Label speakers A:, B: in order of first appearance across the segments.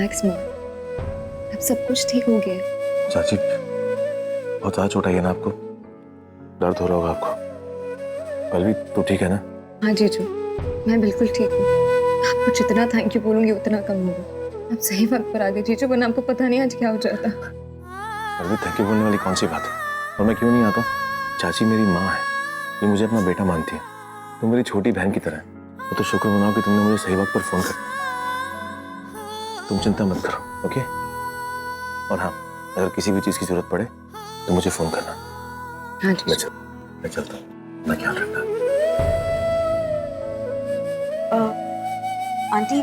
A: Relax माँ, अब सब कुछ ठीक हो गया।
B: चाची बहुत ज़्यादा चोट आई है ना आपको? दर्द हो रहा होगा आपको। पल्लवी तू ठीक है ना?
A: हाँ जीजू, मैं बिल्कुल ठीक हूँ। आपको जितना थैंक यू बोलूंगी उतना कम होगा। आप सही वक्त पर आ गए जीजू, वरना आपको पता नहीं आज क्या हो जाता।
B: पल्लवी थैंक यू बोलने वाली कौन सी बात है? और मैं क्यों नहीं आता? चाची मेरी माँ है, ये मुझे अपना बेटा मानती है। तुम मेरी छोटी बहन की तरह है। वो तो शुक्र मनाओ कि तुमने मुझे सही वक्त पर फोन कर। तुम चिंता मत करो, ओके? और हाँ, अगर किसी भी चीज की जरूरत पड़े तो मुझे फोन करना।
A: हाँ जी।
B: मैं चलता हूँ, अपना ख्याल रखना।
C: आंटी,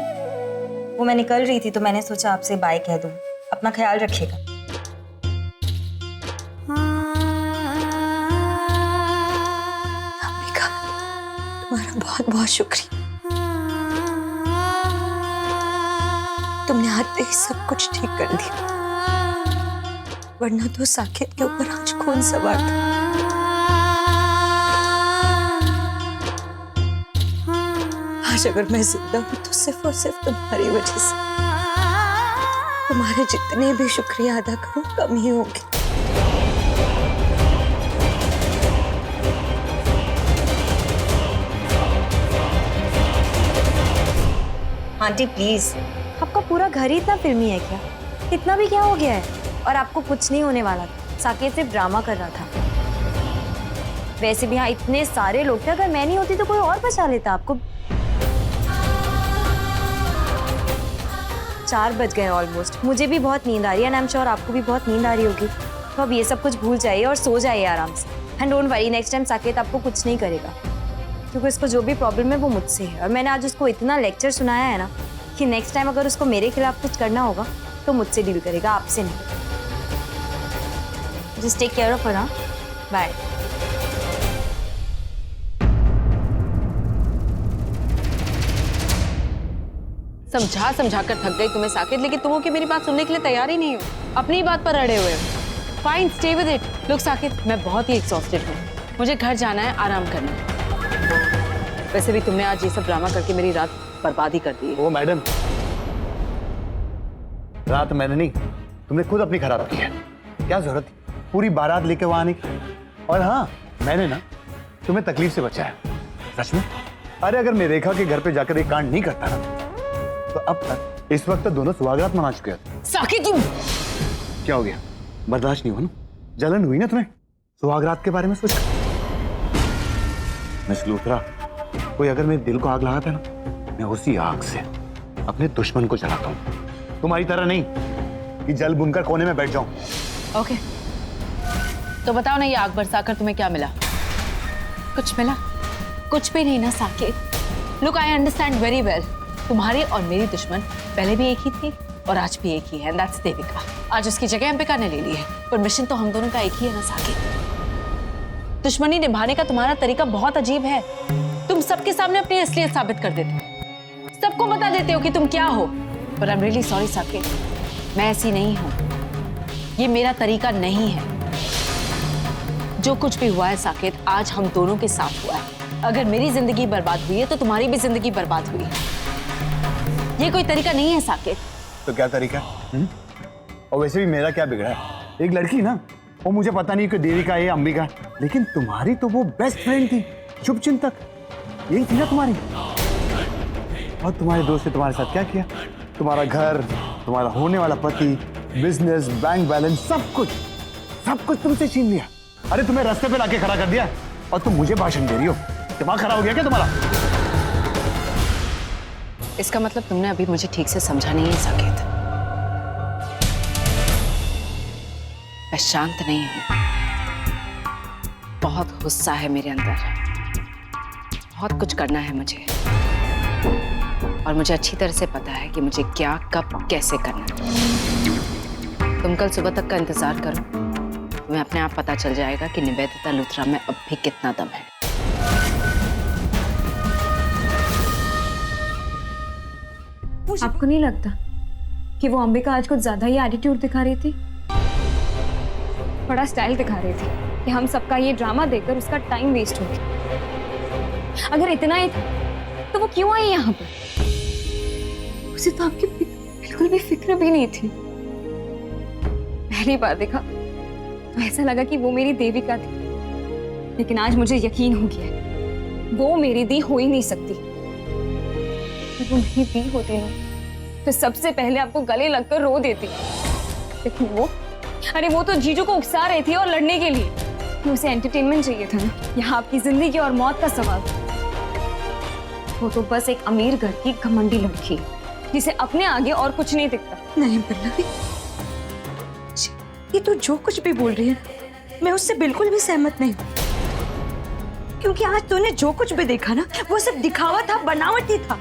C: वो मैं निकल रही थी तो मैंने सोचा आपसे बाय कह दूं। अपना ख्याल रखिएगा।
A: अंबिका, तुम्हारा बहुत बहुत शुक्रिया। तुमने आते ही सब कुछ ठीक कर दिया, वरना तो साकेत के ऊपर आज खून सवार था। आज अगर मैं जिंदा हूं तो सिर्फ और सिर्फ तुम्हारी वजह से। तुम्हारे जितने भी शुक्रिया अदा करूं कम ही होंगे।
C: आंटी प्लीज, आपका पूरा घर ही इतना फिल्मी है क्या? इतना भी क्या हो गया है? और आपको कुछ नहीं होने वाला था। साकेत सिर्फ ड्रामा कर रहा था। वैसे भी यहाँ इतने सारे लोग थे, अगर मैं नहीं होती तो कोई और बचा लेता आपको। 4 बज गए ऑलमोस्ट। मुझे भी बहुत नींद आ रही है, आई एम श्योर आपको भी बहुत नींद आ रही होगी। तो अब ये सब कुछ भूल जाइए और सो जाइए आराम से। And don't worry, next time Saket आपको कुछ नहीं करेगा, क्योंकि उसको जो भी प्रॉब्लम है वो मुझसे है। और मैंने आज उसको इतना लेक्चर सुनाया है ना कि नेक्स्ट टाइम अगर उसको मेरे खिलाफ कुछ करना होगा तो मुझसे डील करेगा, आपसे नहीं। Just take care of her. Bye.
D: समझा समझा कर थक गई तुम्हें साकेत, लेकिन तुम हो कि मेरी बात सुनने के लिए तैयार ही नहीं हो। अपनी ही बात पर अड़े हुए हो। Fine, stay with it. Look Saket, मैं बहुत ही एग्जॉस्टेड हूँ। मुझे घर जाना है, आराम करना है। वैसे भी तुमने आज ये सब ड्रामा करके मेरी रात बर्बाद ही कर दी है।
E: ओ मैडम, रात मैंने नहीं, तुमने खुद अपनी खराब की है। क्या जरूरत थी पूरी बारात लेके वहां आने की? और हाँ, मैंने ना तुम्हें तकलीफ से बचाया, सच में। अरे अगर मैं रेखा के घर पे जाकर एक कांड नहीं करता ना तो अब तक इस वक्त तो दोनों सुहागरात मना चुके होते।
D: साकेत तुम
E: क्या हो गया? बर्दाश्त नहीं हुआ ना? जलन हुई ना तुम्हें सुहागरात के बारे में सोच? मिस लूथरा, कोई अगर मेरे दिल को आग लगाता है ना, मैं उसी आग से अपने दुश्मन को जलाता हूं। तुम्हारी तरह नहीं कि जल बुनकर कोने में बैठ जाऊं।
D: ओके, तो बताओ ना, ये आग बरसाकर तुम्हें क्या मिला? कुछ मिला? कुछ भी नहीं ना Saket. Look, I understand very well. तुम्हारी और मेरी दुश्मन पहले भी एक ही थी और आज भी एक ही है, दैट्स देविका। आज उसकी जगह अंबिका ने ले ली है, पर मिशन तो हम दोनों का एक ही है ना साकेत। दुश्मनी निभाने का तुम्हारा तरीका बहुत अजीब है। तुम सबके सामने अपनी असलियत साबित कर देते हो, सबको बता देते हो कि तुम क्या हो। पर I am really sorry Saket, मैं ऐसी नहीं हूं। ये मेरा तरीका नहीं है। जो कुछ भी हुआ है साकेत, आज हम दोनों के साथ हुआ है। अगर मेरी जिंदगी बर्बाद हुई है तो तुम्हारी भी जिंदगी बर्बाद हुई है। ये कोई तरीका नहीं है साकेत।
E: तो क्या तरीका है? और वैसे भी मेरा क्या बिगड़ा है? एक लड़की ना, वो मुझे पता नहीं कि देविका है अंबिका, लेकिन तुम्हारी तो वो बेस्ट फ्रेंड थी, शुभचिंतक, यही थी ना तुम्हारी। और तुम्हारे दोस्त ने तुम्हारे साथ क्या किया? तुम्हारा घर, तुम्हारा होने वाला पति, बिजनेस, बैंक बैलेंस, सब कुछ तुमसे छीन लिया। अरे तुम्हें रास्ते पे लाके खड़ा कर दिया और तुम मुझे भाषण दे रही हो। दिमाग खराब हो गया क्या तुम्हारा?
D: इसका मतलब तुमने अभी मुझे ठीक से समझा नहीं है साकेत। मैं शांत नहीं हूं, बहुत गुस्सा है मेरे अंदर। बहुत कुछ करना है मुझे, और मुझे अच्छी तरह से पता है कि मुझे क्या, कब, कैसे करना है। तुम कल सुबह तक का इंतजार करो, तुम्हें अपने आप पता चल जाएगा कि निवेदिता लूथरा में अब भी कितना दम है।
A: आपको नहीं लगता कि वो अंबिका आज कुछ ज्यादा ही एटीट्यूड दिखा रही थी? बड़ा स्टाइल दिखा रही थी कि हम सबका ये ड्रामा देखकर उसका टाइम वेस्ट हो गया। अगर इतना ही था तो वो क्यों आई यहाँ पर? उसे तो आपकी बिल्कुल बिल्कुल भी फिक्र भी नहीं थी। पहली बार देखा तो ऐसा लगा कि वो मेरी देविका थी, लेकिन आज मुझे यकीन हो गया है, वो मेरी दी हो ही नहीं सकती। अगर वो मेरी दी होती ना तो सबसे पहले आपको गले लगकर रो देती, लेकिन वो, अरे वो तो जीजू को उकसा रही थी और लड़ने के लिए। उसे एंटरटेनमेंट चाहिए था ना, यहाँ आपकी जिंदगी और मौत का सवाल। वो तो बस एक अमीर घर की घमंडी लड़की जिसे अपने आगे और कुछ नहीं दिखता।
F: नहीं पल्लवी, ये तो जो कुछ भी बोल रही है मैं उससे बिल्कुल भी सहमत नहीं हूँ, क्योंकि आज तूने जो कुछ भी देखा ना वो सब दिखावा था, बनावटी था।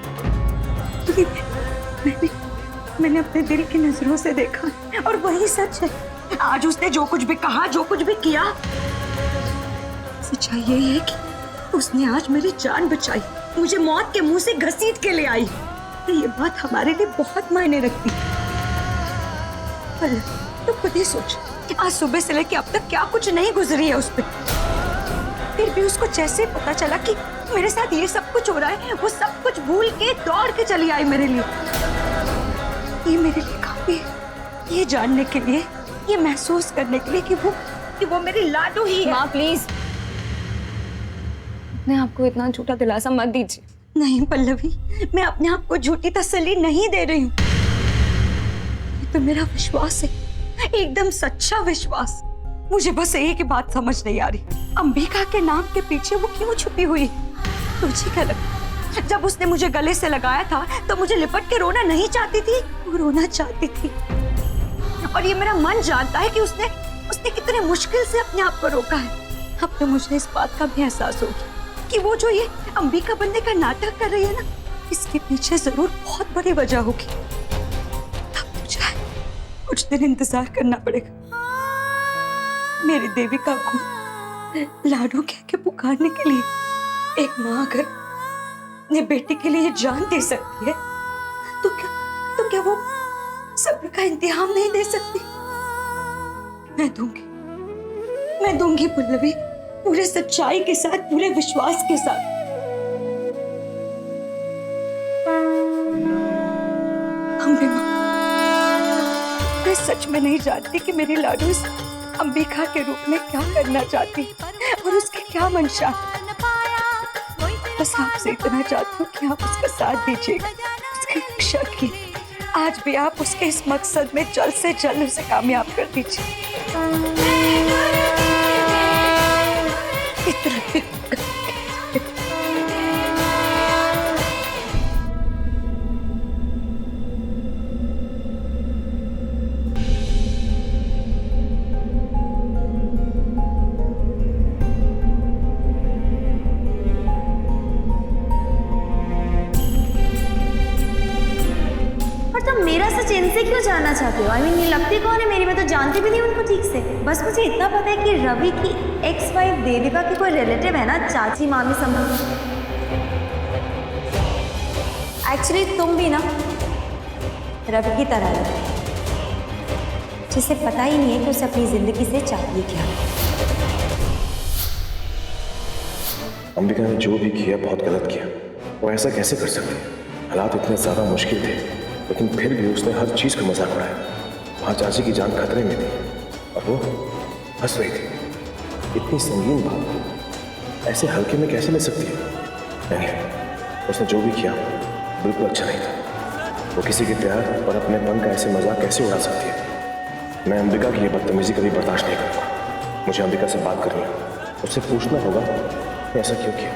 F: मैंने अपने दिल की नजरों से देखा और वही सच है। आज उसने जो कुछ भी कहा, जो कुछ भी किया, सच्चाई यही है कि उसने आज मेरी जान बचाई, मुझे मौत के मुंह से घसीट के ले आई। ये बात हमारे लिए बहुत मायने रखती है। पर तो खुद ही सोच, आज सुबह से लेके अब तक क्या कुछ नहीं गुजरी है उस पर, फिर भी उसको जैसे पता चला कि मेरे साथ ये सब कुछ हो रहा है, वो सब कुछ भूल के दौड़ के चली आई मेरे लिए। ये मेरे लिए काफी है, ये जानने के लिए, ये महसूस करने के लिए कि वो मेरी लाडू ही है।
A: माँ प्लीज अपने आपको इतना झूठा दिलासा मत दीजिए।
F: नहीं पल्लवी, मैं अपने आप को झूठी तसल्ली नहीं दे रही हूँ। ये तो मेरा विश्वास है, एकदम सच्चा विश्वास। मुझे बस एक ही बात समझ नहीं आ रही, अंबिका के नाम के पीछे वो क्यों छुपी हुई है? तुझे क्या लगता, जब उसने मुझे गले से लगाया था तो मुझे लिपट के रोना नहीं चाहती थी, वो रोना चाहती थी। और ये मेरा मन जानता है कि उसने कितने मुश्किल से अपने आप को रोका है। अब तो मुझे इस बात का भी एहसास हो गया कि वो जो ये अंबिका बनने का नाटक कर रही है ना, इसके पीछे जरूर बहुत बड़ी वजह होगी। अब मुझे कुछ दिन इंतजार करना पड़ेगा। मेरी देविका को लाडू कह के पुकारने के लिए एक माँ अगर अपने बेटी के लिए जान दे सकती है तो क्या वो सब्र का इंतजाम नहीं दे सकती? मैं दूंगी पल्लवी, पूरे सच्चाई के साथ, पूरे विश्वास के साथ। अम्बे माँ, मैं सच में नहीं जानती कि मेरी लाडू इस अंबिका के रूप में क्या करना चाहती और उसकी क्या मंशा। बस आपसे इतना चाहती हूँ कि आप उसका साथ दीजिएगा, उसकी रक्षा की। आज भी आप उसके इस मकसद में जल्द से जल्द उसे कामयाब कर दीजिए।
C: मेरा सच इनसे क्यों जानना चाहते हो? ये लगती कौन है मेरी? मैं तो जानती भी नहीं उनको ठीक से। बस मुझे इतना पता है कि रवि की एक्स वाइफ देविका की कोई रिलेटिव है ना, चाची मामी समझ। एक्चुअली तुम भी ना रवि की तरह है, जिसे पता ही नहीं है कि उसे अपनी जिंदगी से चाहिए क्या।
B: अंबिका ने जो भी किया बहुत गलत किया। वो ऐसा कैसे कर सकती है? हालात इतने ज्यादा मुश्किल थे, लेकिन फिर भी उसने हर चीज का मजाक उड़ाया। वहां चाची की जान खतरे में थी और वो हंस रही थी। इतनी संगीन बात ऐसे हल्के में कैसे ले सकती है? नहीं, उसने जो भी किया बिल्कुल अच्छा नहीं था। वो किसी के प्यार और अपने मन का ऐसे मजाक कैसे उड़ा सकती है? मैं अंबिका की ये बदतमीजी कभी बर्दाश्त नहीं करूंगा। मुझे अंबिका से बात करनी है, उससे पूछना होगा कि ऐसा क्यों किया।